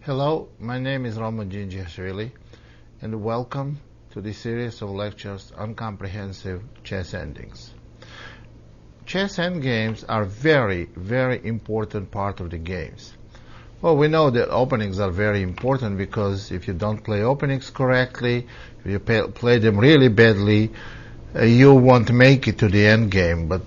Hello, my name is Roman Gingiashvili, and welcome to this series of lectures on comprehensive chess endings. Chess endgames are very, very important part of the games. Well, we know that openings are very important because if you don't play openings correctly, if you play them really badly, you won't make it to the end game. But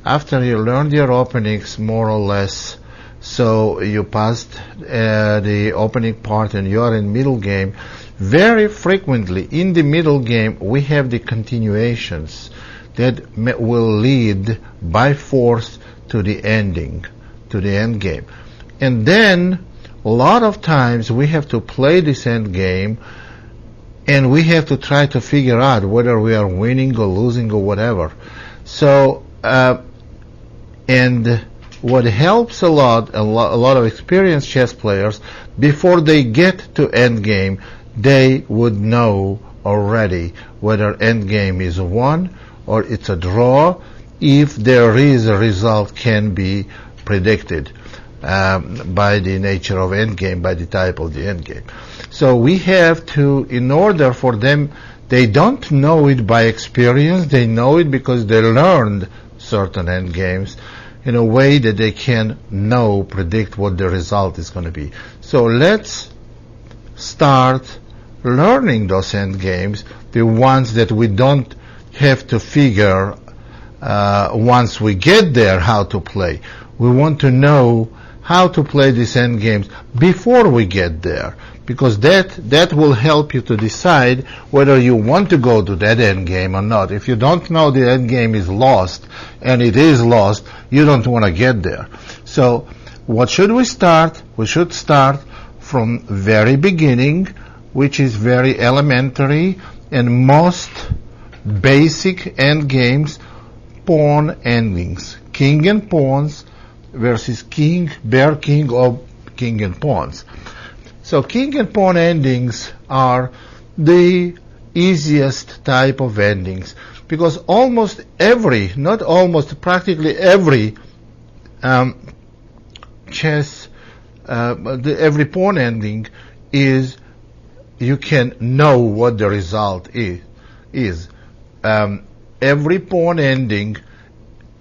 after you learn your openings more or less, so you passed the opening part and you are in middle game, very frequently in the middle game we have the continuations that will lead by force to the ending, to the end game. And then a lot of times we have to play this end game and we have to try to figure out whether we are winning or losing or whatever. So and what helps a lot of experienced chess players, before they get to endgame, they would know already whether endgame is won or it's a draw, if there is a result can be predicted by the nature of endgame, by the type of the endgame. So we have to, in order for them, they don't know it by experience, they know it because they learned certain endgames in a way that they can predict what the result is going to be. So let's start learning those end games, the ones that we don't have to figure once we get there how to play. We want to know how to play these end games before we get there, because that will help you to decide whether you want to go to that end game or not. If you don't know the end game is lost, and it is lost, you don't want to get there. So what should we start? We should start from very beginning, which is very elementary and most basic end games, pawn endings. King and pawns versus king, bear king, or king and pawns. So king and pawn endings are the easiest type of endings, because almost every, not almost, practically every chess, every pawn ending is, you can know what the result is. Every pawn ending,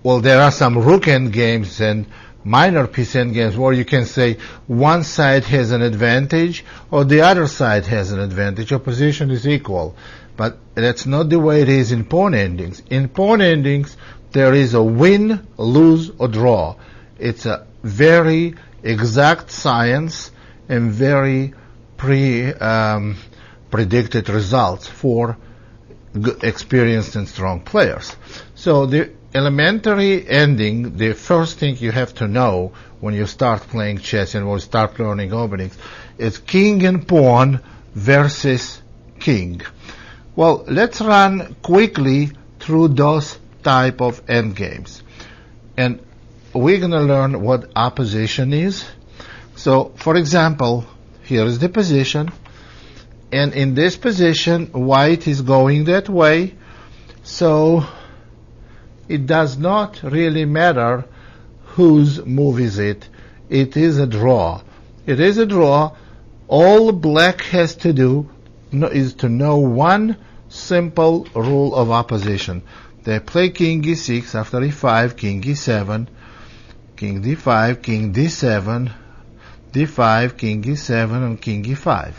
well, there are some rook end games and minor piece end games where you can say one side has an advantage or the other side has an advantage, or position is equal. But that's not the way it is in pawn endings. In pawn endings, there is a win, lose, or draw. It's a very exact science and very predicted results for experienced and strong players. So the elementary ending, the first thing you have to know when you start playing chess and when you start learning openings, is king and pawn versus king. Well, let's run quickly through those type of end games. And we're going to learn what opposition is. So, for example, here is the position. And in this position, white is going that way. So it does not really matter whose move is it. It is a draw. It is a draw. All black has to do is to know one simple rule of opposition. They play king e6 after e5, king e7, king d5, king d7, d5, king e7, and king e5.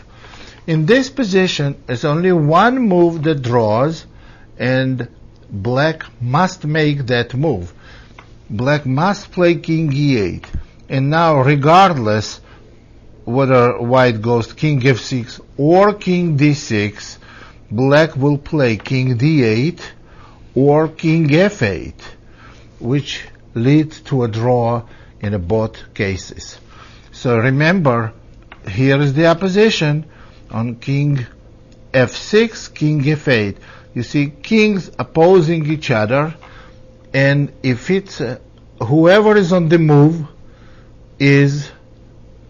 In this position, there's only one move that draws, and black must make that move. Black must play king e8. And now, regardless whether white goes to king f6 or king d6, black will play king d8 or king f8, which leads to a draw in both cases. So remember, here is the opposition on king f6, king f8. You see kings opposing each other, and if it's whoever is on the move is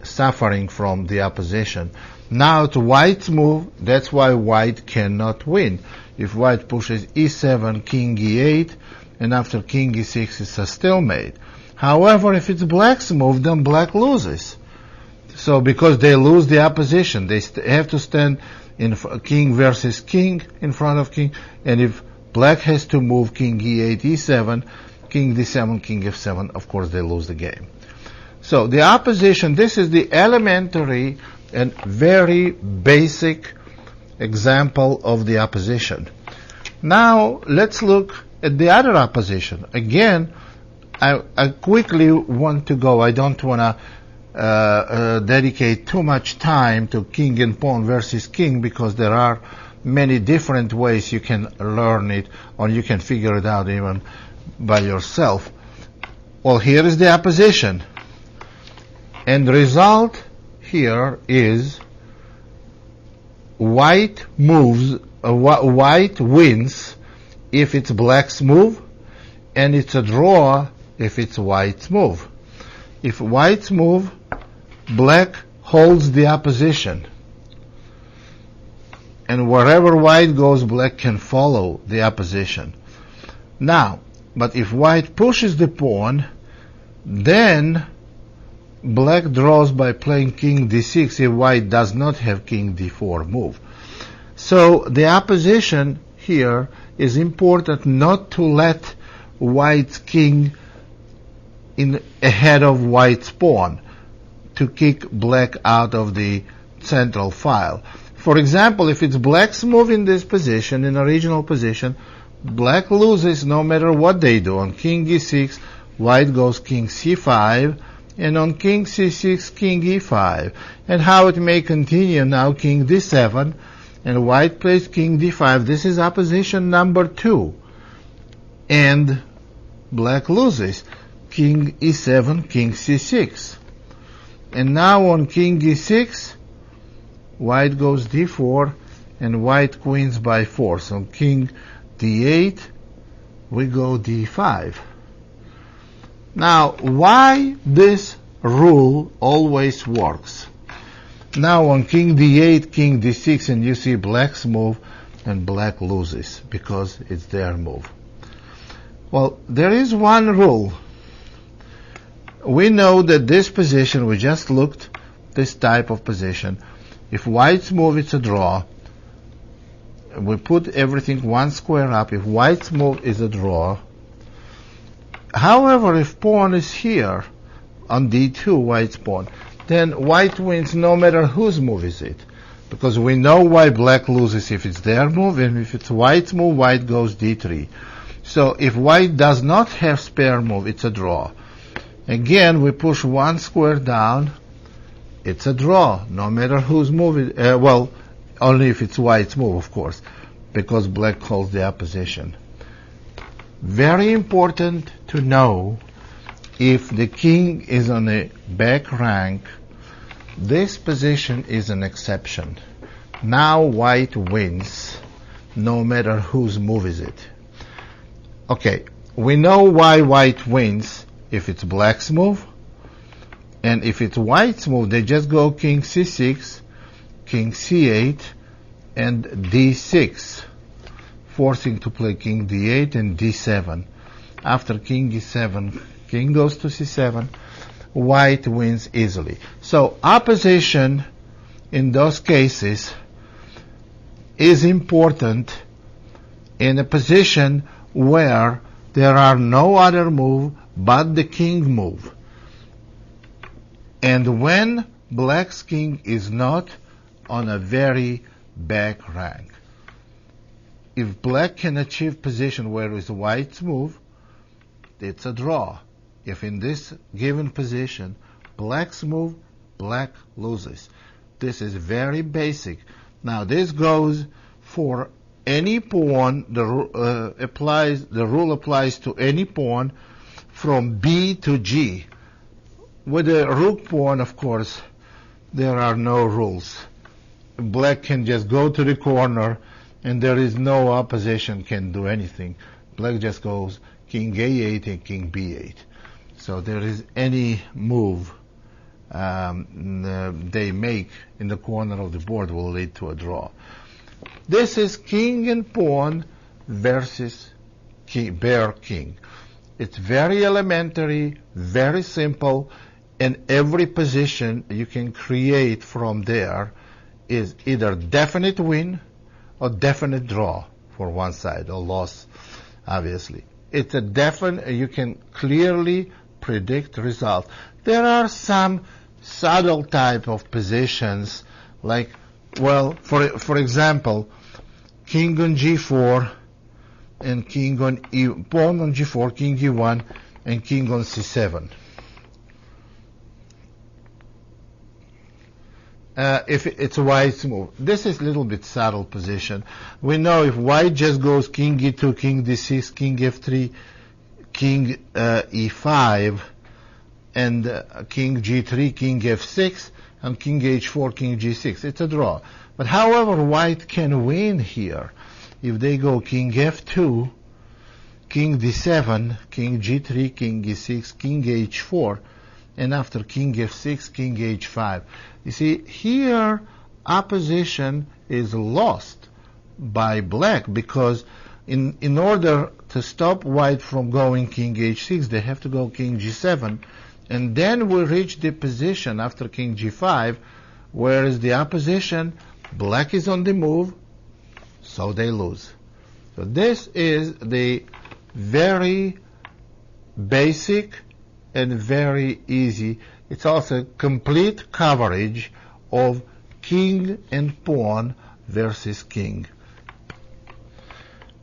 suffering from the opposition. Now to white's move, that's why white cannot win. If white pushes e7, king e8, and after king e6 it's a stalemate. However, if it's black's move, then black loses. So because they lose the opposition, they have to stand in king versus king in front of king, and if black has to move king e8, e7, king d7, king f7, of course they lose the game. So the opposition, this is the elementary and very basic example of the opposition. Now let's look at the other opposition. Again, I quickly want to go, I don't want to dedicate too much time to king and pawn versus king, because there are many different ways you can learn it, or you can figure it out even by yourself. Well, here is the opposition, and the result here is white moves, white wins if it's black's move, and it's a draw if it's white's move. If white's move, black holds the opposition, and wherever white goes, black can follow the opposition. Now, but if white pushes the pawn, then black draws by playing king d6 if white does not have king d4 move. So the opposition here is important, not to let white's king in ahead of white's pawn, to kick black out of the central file. For example, if it's black's move in this position, in original position, black loses no matter what they do. On king e6, white goes king c5, and on king c6, king e5. And how it may continue now, king d7, and white plays king d5. This is opposition number 2. And black loses. King e7, king c6. And now on king e6, white goes d4, and white queens by 4. So king d8, we go d5. Now, why this rule always works? Now on king d8, king d6, and you see black's move, and black loses because it's their move. Well, there is one rule. We know that this position, we just looked, this type of position, if white's move, it's a draw. We put everything one square up. If white's move is a draw. However, if pawn is here on d2, white's pawn, then white wins no matter whose move is it. Because we know why black loses if it's their move, and if it's white's move, white goes d3. So if white does not have spare move, it's a draw. Again, we push one square down, it's a draw, no matter whose move it, well, only if it's white's move, of course, because black holds the opposition. Very important to know, if the king is on a back rank, this position is an exception. Now white wins, no matter whose move is it. Okay, we know why white wins if it's black's move, and if it's white's move, they just go king c6, king c8, and d6, forcing to play king d8 and d7. After king e7, king goes to c7, white wins easily. So opposition in those cases is important in a position where there are no other move but the king move. And when black's king is not on a very back rank. If black can achieve position where is white's move, it's a draw. If in this given position, black's move, black loses. This is very basic. Now this goes for any pawn. The rule applies to any pawn from B to G. With a rook pawn, of course, there are no rules. Black can just go to the corner, and there is no opposition can do anything. Black just goes king A8 and king B8. So there is any move they make in the corner of the board will lead to a draw. This is king and pawn versus king, bare king. It's very elementary, very simple, and every position you can create from there is either definite win or definite draw for one side, or loss, obviously. It's a definite, you can clearly predict result. There are some subtle type of positions, like, well, for example, king on g4 and king on pawn on g4, king e1, and king on c7. If it's a white's move. This is a little bit subtle position. We know if white just goes king e2, king d6, king f3, king e5, and king g3, king f6, and king h4, king g6, it's a draw. But however, white can win here if they go king f2, king d7, king g3, king e6, king h4, and after king f6, king h5. You see, here opposition is lost by black, because in order to stop white from going king h6, they have to go king g7, and then we reach the position after king g5, whereas the opposition, black is on the move, so they lose. So this is the very basic and very easy. It's also complete coverage of king and pawn versus king.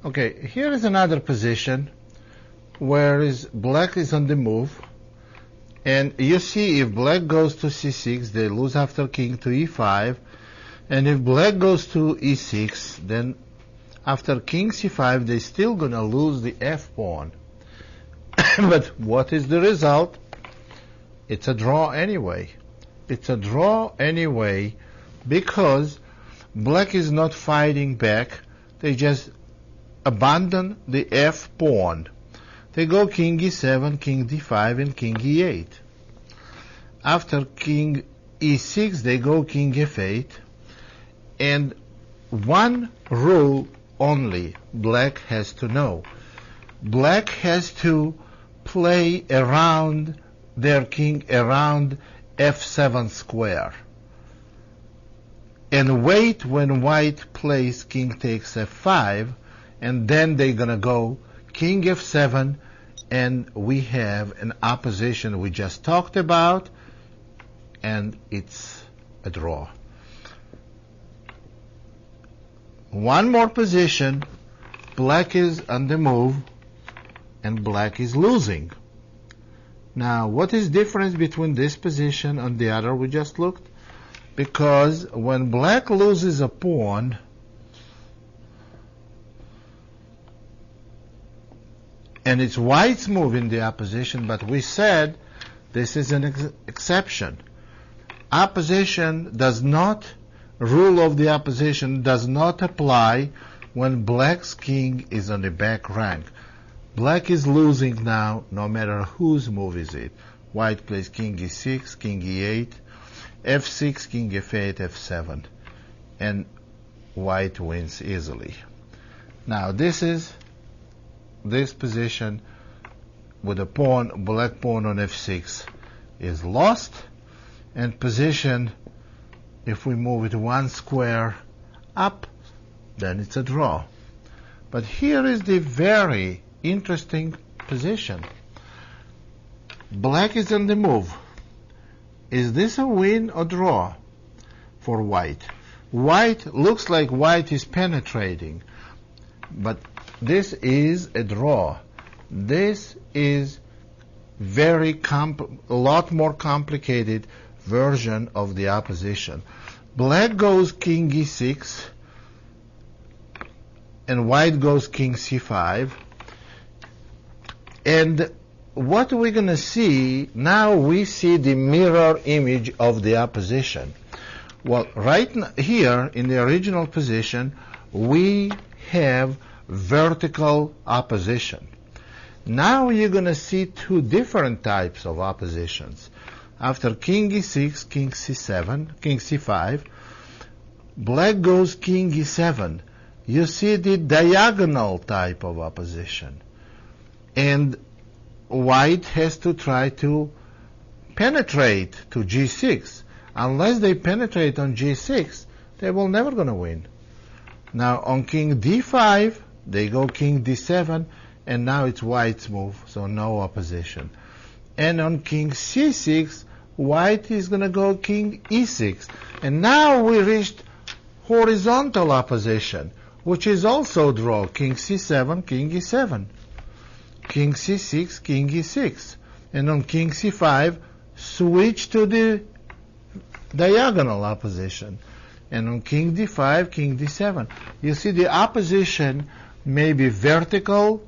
Okay, here is another position where black is on the move, and you see if black goes to c6, they lose after king to e5, and if black goes to e6, then after king c5, they're still gonna lose the f pawn. But what is the result? It's a draw anyway. It's a draw anyway because black is not fighting back. They just abandon the f pawn. They go king e7, king d5, and king e8. After king e6, they go king f8. And one rule only black has to know. Black has to play around their king around f7 square and wait when white plays king takes f5, and then they're gonna go king f7, and we have an opposition we just talked about, and it's a draw. One more position, black is on the move and black is losing. Now, what is the difference between this position and the other we just looked? Because when black loses a pawn, and it's white's move in the opposition, but we said this is an exception. Opposition does not, rule of the opposition does not apply when black's king is on the back rank. Black is losing now, no matter whose move is it. White plays king e6, king e8, f6, king f8, f7, and white wins easily. Now this is this position with a pawn, black pawn on f6 is lost, and position, if we move it one square up, then it's a draw. But here is the very interesting position. Black is on the move. Is this a win or draw for white? White looks like white is penetrating, but this is a draw. This is a lot more complicated version of the opposition. Black goes king e6 and white goes king c5, and what we're going to see now, we see the mirror image of the opposition. Well, right here in the original position we have vertical opposition. Now you're going to see two different types of oppositions. After king e6, king c7, king c5, black goes king e7. You see the diagonal type of opposition. And white has to try to penetrate to g6. Unless they penetrate on g6, they will never going to win. Now on king d5, they go king d7, and now it's white's move, so no opposition. And on king c6, white is going to go king e6. And now we reached horizontal opposition, which is also draw. King c7, king e7. King c6, king e6. And on king c5, switch to the diagonal opposition. And on king d5, king d7. You see the opposition may be vertical,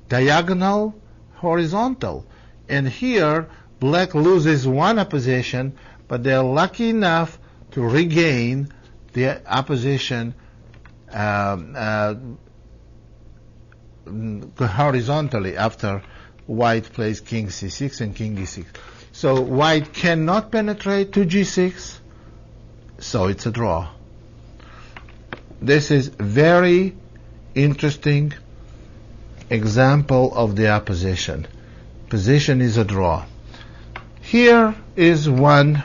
diagonal, horizontal. And here, black loses one opposition, but they're lucky enough to regain the opposition horizontally after white plays king c6 and king e6. So white cannot penetrate to g6, so it's a draw. This is very interesting example of the opposition. Position is a draw. Here is one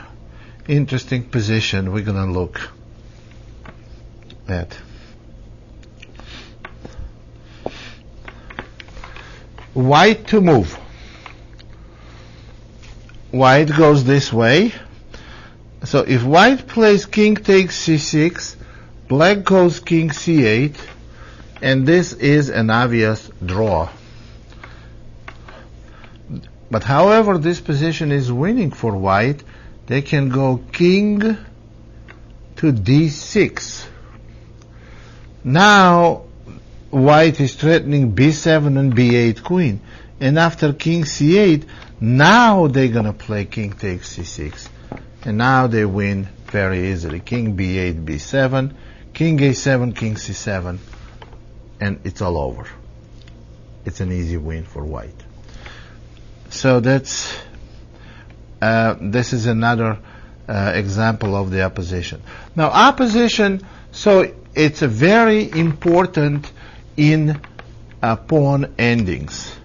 interesting position we're going to look at. White to move. White goes this way. So if white plays king takes c6, black goes king c8, and this is an obvious draw. But however this position is winning for white, they can go king to d6. Now white is threatening b7 and b8 queen. And after king c8, now they're going to play king takes c6. And now they win very easily. King b8, b7, king a7, king c7. And it's all over. It's an easy win for white. So that's this is another example of the opposition. Now opposition, so it's a very important in pawn endings.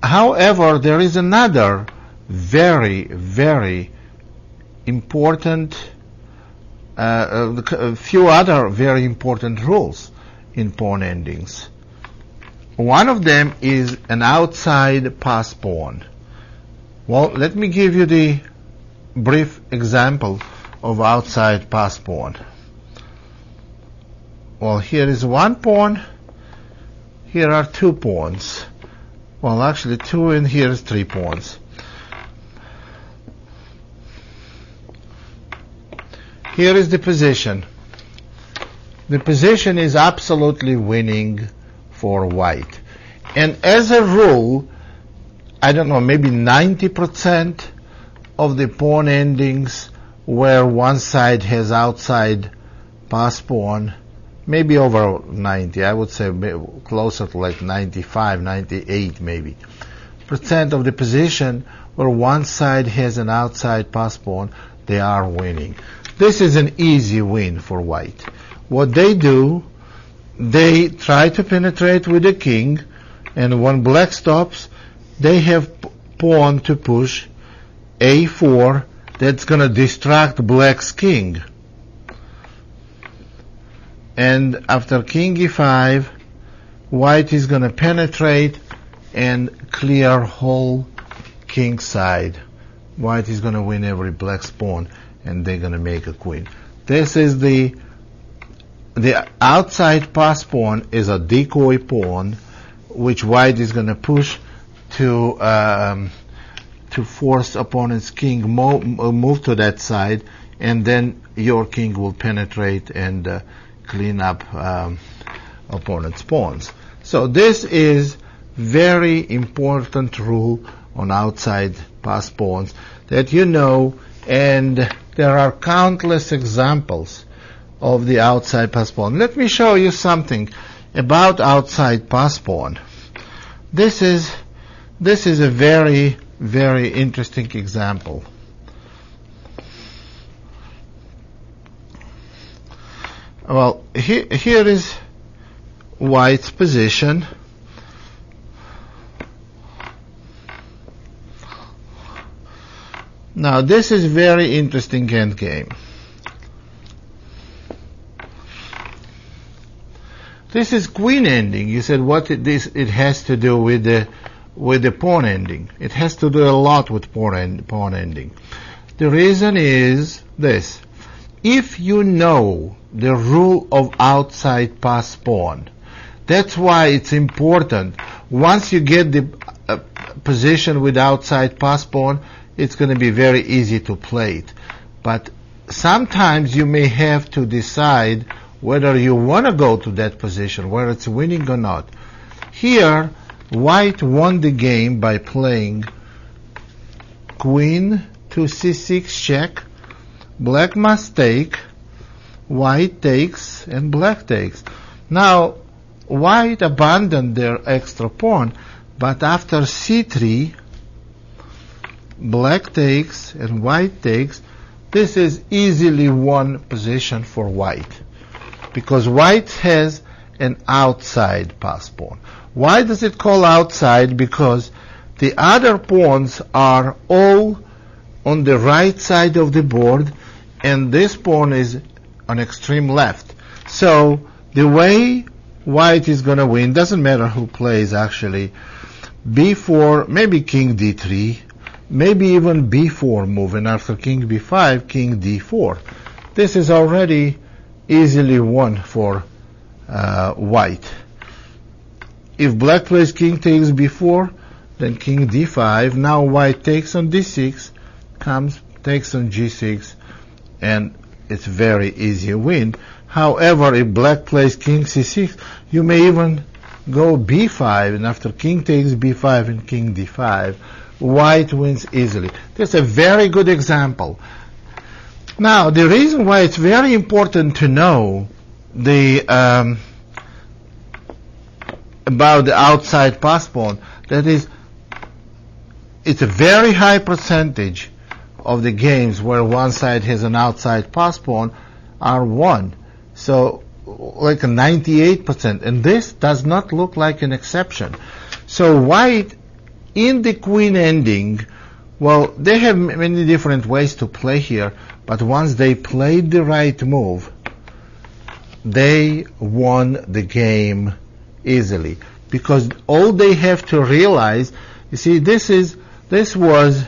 However, there is another very, very important, a few other very important rules in pawn endings. One of them is an outside pass pawn. Well, let me give you the brief example of outside pass pawn. Well, here is one pawn. Here are two pawns. Well, actually two, and here is three pawns. Here is the position. The position is absolutely winning for white. And as a rule, I don't know, maybe 90% of the pawn endings where one side has outside pass pawn, maybe over 90, I would say closer to like 95, 98 maybe, percent of the position where one side has an outside pass pawn, they are winning. This is an easy win for white. What they do, they try to penetrate with the king, and when black stops, they have pawn to push a4 that's going to distract black's king. And after king e5, white is going to penetrate and clear whole king side. White is going to win every black's pawn, and they're going to make a queen. This is the outside pass pawn is a decoy pawn, which white is going to push to force opponent's king move to that side, and then your king will penetrate and clean up opponent's pawns. So this is very important rule on outside pass pawns that you know, and there are countless examples of the outside pass pawn. Let me show you something about outside pass pawn. This is a very, very interesting example. Well, here is white's position. Now this is very interesting endgame. This is queen ending. You said what it has to do with the pawn ending. It has to do a lot with pawn ending. The reason is this. If you know the rule of outside pass pawn, that's why it's important. Once you get the position with outside pass pawn, it's going to be very easy to play it. But sometimes you may have to decide whether you want to go to that position, whether it's winning or not. Here, white won the game by playing queen to c6 check, black must take, white takes, and black takes. Now, white abandoned their extra pawn, but after c3, black takes and white takes. This is easily won position for white, because white has an outside pass pawn. Why does it call outside? Because the other pawns are all on the right side of the board, and this pawn is on extreme left. So the way white is going to win, doesn't matter who plays actually, b4, maybe king d3, maybe even b4 move, and after king b5, king d4. This is already easily won for white. If black plays king takes b4, then king d5. Now white takes on d6, takes on g6, and it's very easy win. However, if black plays king c6, you may even go b5, and after king takes b5 and king d5, white wins easily. That's a very good example. Now, the reason why it's very important to know about the outside pass pawn, that is, it's a very high percentage of the games where one side has an outside pass pawn are won. So, like a 98%, and this does not look like an exception. So white, in the queen ending, well, they have many different ways to play here, but once they played the right move, they won the game easily. Because all they have to realize, you see, this was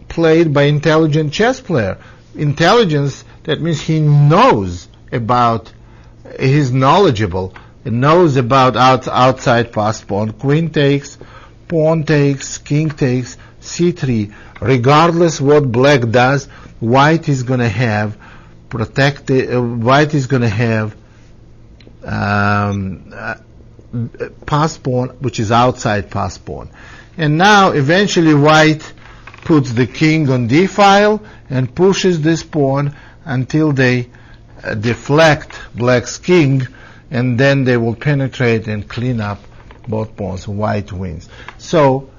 played by intelligent chess player. Intelligence, that means he knows about, he's knowledgeable, he knows about outside pass pawn, queen takes, pawn takes, king takes, c3. Regardless what black does, white is going to have white is going to have pass pawn, which is outside pass pawn. And now eventually white puts the king on d file and pushes this pawn until they deflect black's king, and then they will penetrate and clean up both pawns. White wins. So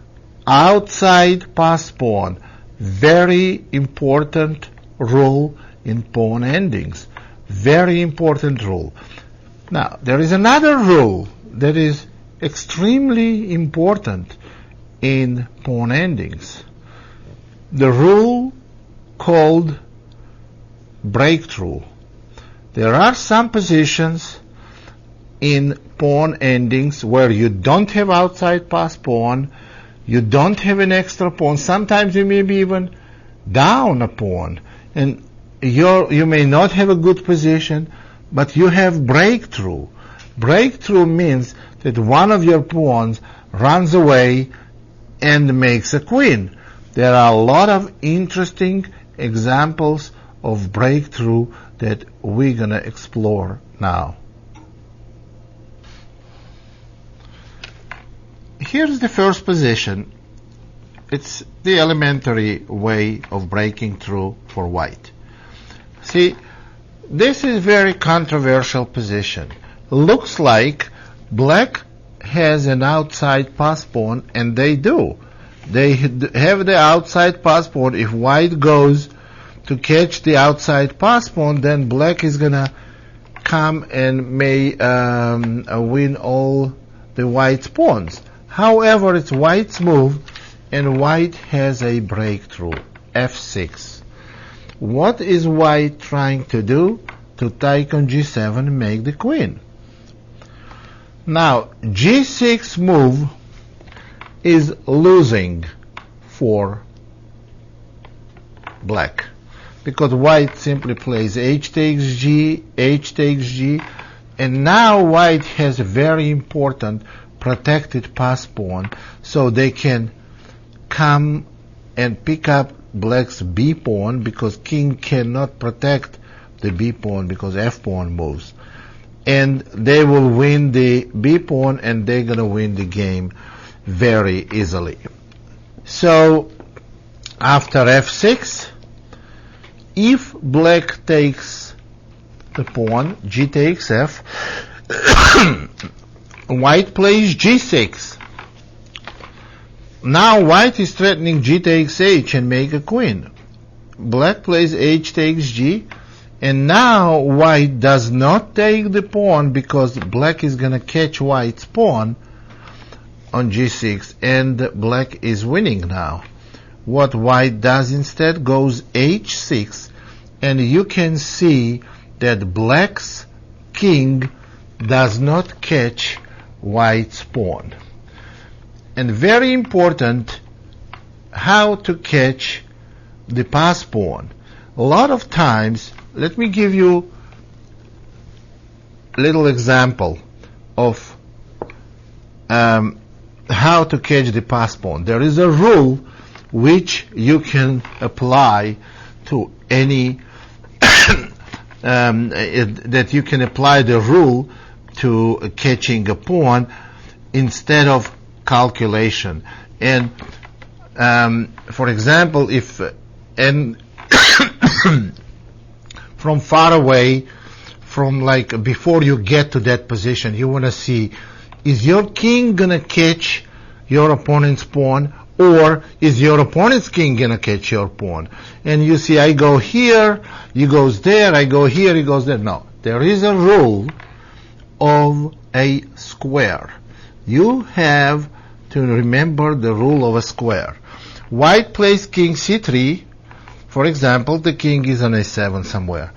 outside pass pawn, very important rule in pawn endings. Very important rule. Now, there is another rule that is extremely important in pawn endings. The rule called breakthrough. There are some positions in pawn endings where you don't have outside pass pawn, you don't have an extra pawn, sometimes you may be even down a pawn, and you may not have a good position, but you have breakthrough. Breakthrough means that one of your pawns runs away and makes a queen. There are a lot of interesting examples of breakthrough that we're going to explore now. Here's the first position. It's the elementary way of breaking through for white. See, this is a very controversial position. Looks like black has an outside pass pawn, and they do. They have the outside pass pawn. If white goes to catch the outside pass pawn, then black is going to come and may win all the white's pawns. However, it's white's move, and white has a breakthrough, f6. What is white trying to do? To take on g7 and make the queen. Now, g6 move is losing for black, because white simply plays h takes g, and now white has a very important protected pass pawn, so they can come and pick up black's b pawn, because king cannot protect the b pawn because f pawn moves, and they will win the b pawn, and they're gonna win the game very easily. So after f6, if black takes the pawn, g takes f, white plays g6. Now white is threatening g takes h and make a queen. Black plays h takes g, and now white does not take the pawn because black is going to catch white's pawn on g6, and black is winning now. What white does instead, goes h6, and you can see that black's king does not catch white's pawn. And very important, how to catch the pass pawn. A lot of times, let me give you a little example of how to catch the pass pawn. There is a rule which you can apply to any that you can apply the rule to catching a pawn instead of calculation. And for example, if from far away, from like before you get to that position, you want to see, is your king gonna catch your opponent's pawn, or is your opponent's king gonna catch your pawn? And you see, I go here, he goes there, I go here, he goes there. No, there is a rule of a square. You have to remember the rule of a square. White plays king c3. For example, the king is on a7 somewhere.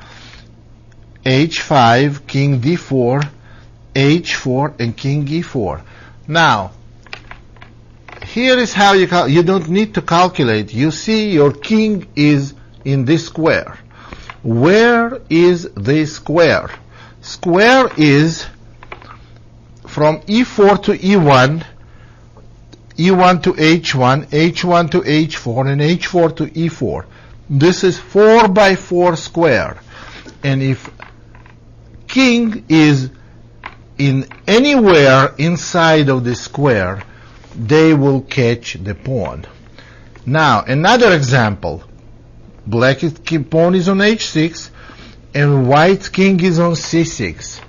h5, king d4, h4, and king e4. Now, here is how you don't need to calculate. You see your king is in this square. Where is this square? Square is from e4 to e1, e1 to h1, h1 to h4, and h4 to e4. This is 4 by 4 square. And if king is in anywhere inside of the square, they will catch the pawn. Now, another example. Black's pawn is on h6, and white's king is on c6.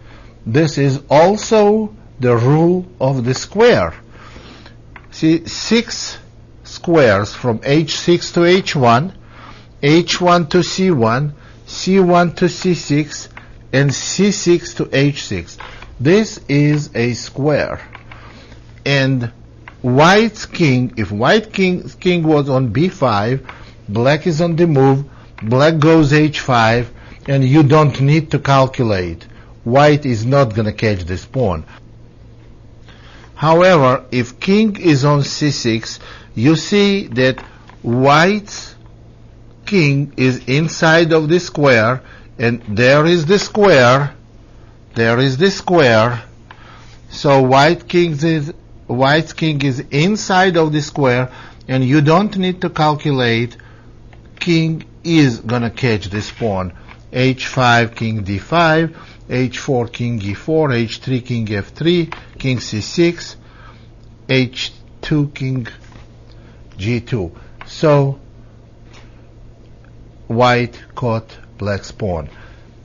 This is also the rule of the square. See, 6 squares from h6 to h1, h1 to c1, c1 to c6, and c6 to h6. This is a square. And white's king, if white king was on b5, black is on the move, black goes h5, and you don't need to calculate. White is not going to catch this pawn. However, if king is on c6, you see that white's king is inside of the square, and there is the square, there is the square. So white's king is inside of the square, and you don't need to calculate. King is gonna catch this pawn. h5, king d5, h4, king e4, h3, king f3, king c6, h2, king g2. So white caught black's pawn.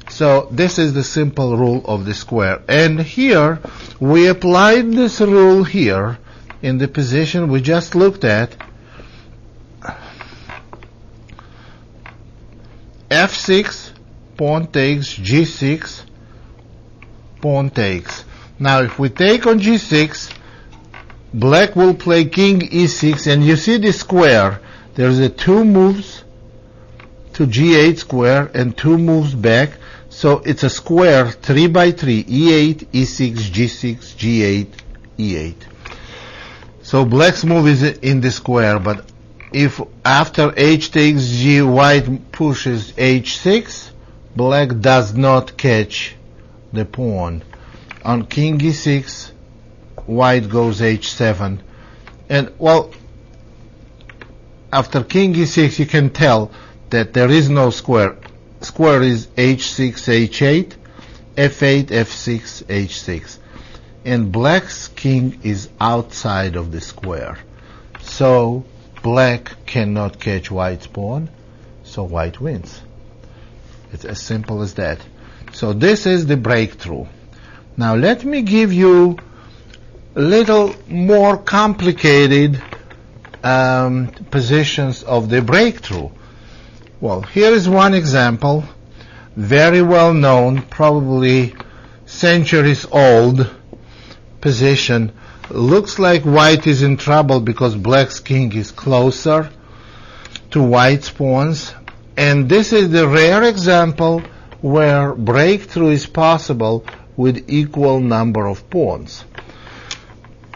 So this is the simple rule of the square. And here we applied this rule here in the position we just looked at. f6, pawn takes, g6, pawn takes. Now if we take on g6, Black will play king e6, and you see the square. There's a 2 moves to g8 square and 2 moves back. So it's a square 3 by 3, e8, e6, g6, g8, e8. So black's move is in the square, but if after h takes g, white pushes h6, black does not catch the pawn. On king e6, white goes h7. And, well, after king e6, you can tell that there is no square. Square is h6, h8, f8, f6, h6. And black's king is outside of the square. So black cannot catch white's pawn, so white wins. It's as simple as that. So this is the breakthrough. Now let me give you a little more complicated positions of the breakthrough. Well, here is one example, very well known, probably centuries old position. Looks like white is in trouble because black's king is closer to white's pawns. And this is the rare example where breakthrough is possible with equal number of pawns.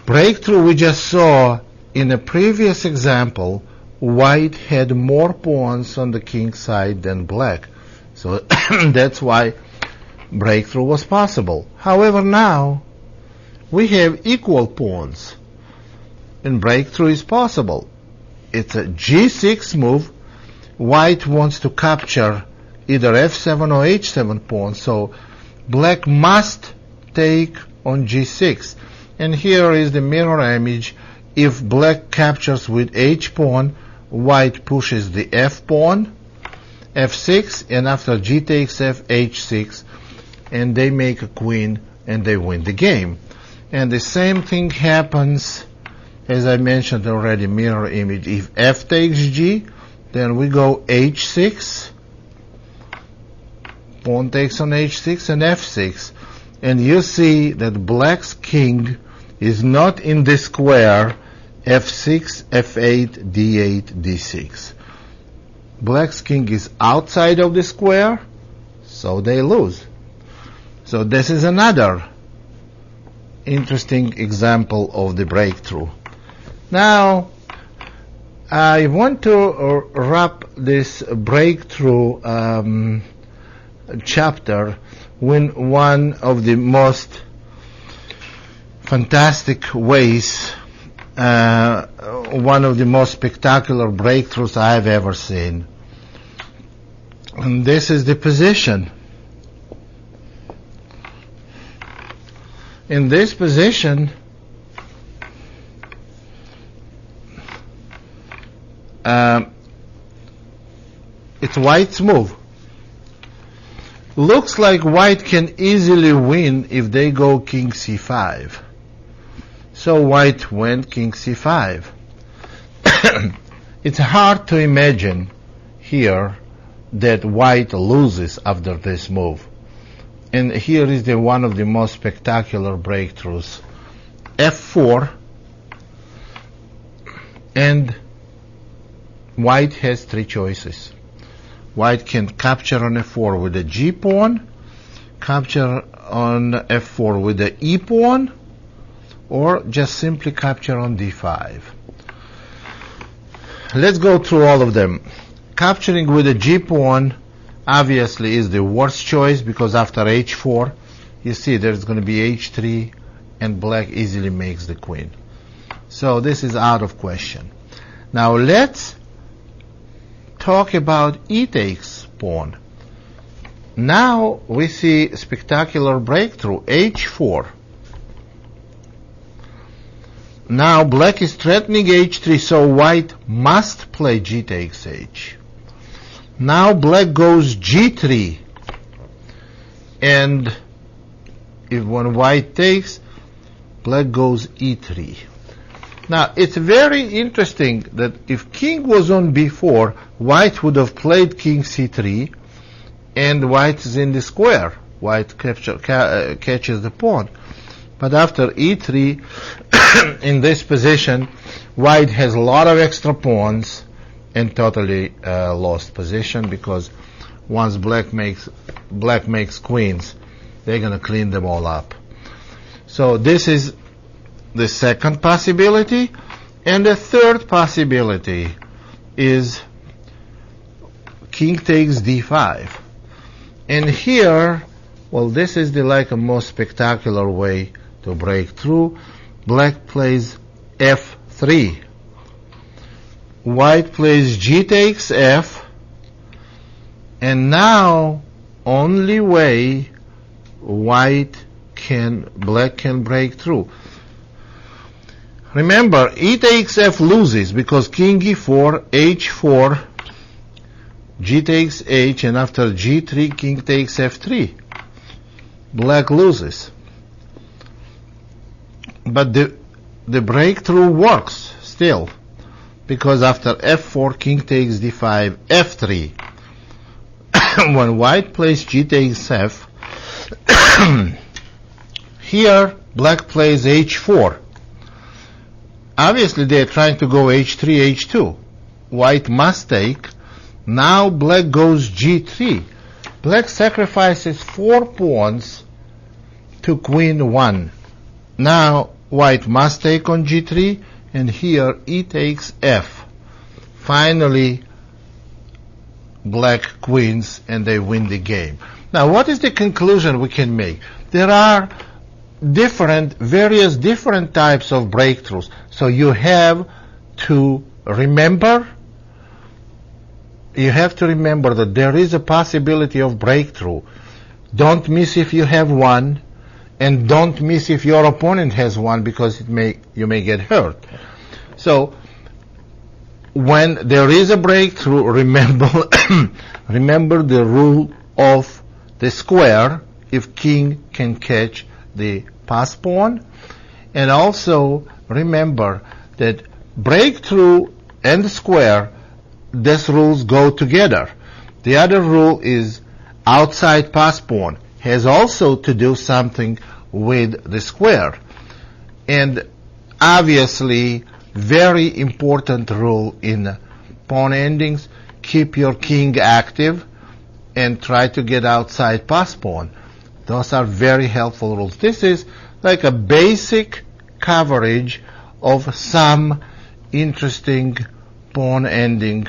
Breakthrough we just saw in a previous example, white had more pawns on the king side than black. So that's why breakthrough was possible. However, now we have equal pawns and breakthrough is possible. It's a g6 move. White wants to capture either f7 or h7 pawn, so black must take on g6. And here is the mirror image. If black captures with h pawn, white pushes the f pawn, f6, and after g takes f, h6, and they make a queen and they win the game. And the same thing happens, as I mentioned already, mirror image. If f takes g, then we go h6, pawn takes on h6 and f6, and you see that black's king is not in the square f6, f8, d8, d6. Black's king is outside of the square, so they lose. So this is another interesting example of the breakthrough. Now, I want to wrap this breakthrough chapter with one of the most fantastic ways, one of the most spectacular breakthroughs I've ever seen. And this is the position. In this position, it's white's move. Looks like white can easily win if they go king c5. So white went king c5. It's hard to imagine here that white loses after this move. And here is the one of the most spectacular breakthroughs. f4, and white has three choices. White can capture on f4 with a g pawn, capture on f4 with the e pawn, or just simply capture on d5. Let's go through all of them. Capturing with a g pawn obviously is the worst choice, because after h4 you see there's going to be h3 and black easily makes the queen. So this is out of question. Now let's talk about e takes pawn. Now we see spectacular breakthrough, h4. Now black is threatening h3, so white must play g takes h. Now black goes g3, and if when white takes, black goes e3. Now it's very interesting that if king was on b4, white would have played king c3, and white is in the square. White catches the pawn. But after e3, in this position, white has a lot of extra pawns and totally lost position, because once black makes queens, they're going to clean them all up. So this is the second possibility. And the third possibility is king takes d5. And here, well, this is the a most spectacular way to break through. Black plays f3. White plays g takes f. And now, only way black can break through. Remember, e takes f loses because king e4, h4, g takes h, and after g3, king takes f3. Black loses. But the breakthrough works still, because after f4, king takes d5, f3. When white plays g takes f, here black plays h4. Obviously, they're trying to go h3, h2. White must take. Now black goes g3. Black sacrifices 4 pawns to queen 1. Now white must take on g3, and here e takes f. Finally, black queens, and they win the game. Now, what is the conclusion we can make? There are various different types of breakthroughs. So you have to remember that there is a possibility of breakthrough. Don't miss if you have one, and don't miss if your opponent has one, because you may get hurt. So when there is a breakthrough, remember the rule of the square if king can catch the pass pawn. And also remember that breakthrough and square, these rules go together. The other rule is outside pass pawn has also to do something with the square. And obviously, very important rule in pawn endings, keep your king active and try to get outside pass pawn. Those are very helpful rules. This is like a basic coverage of some interesting pawn ending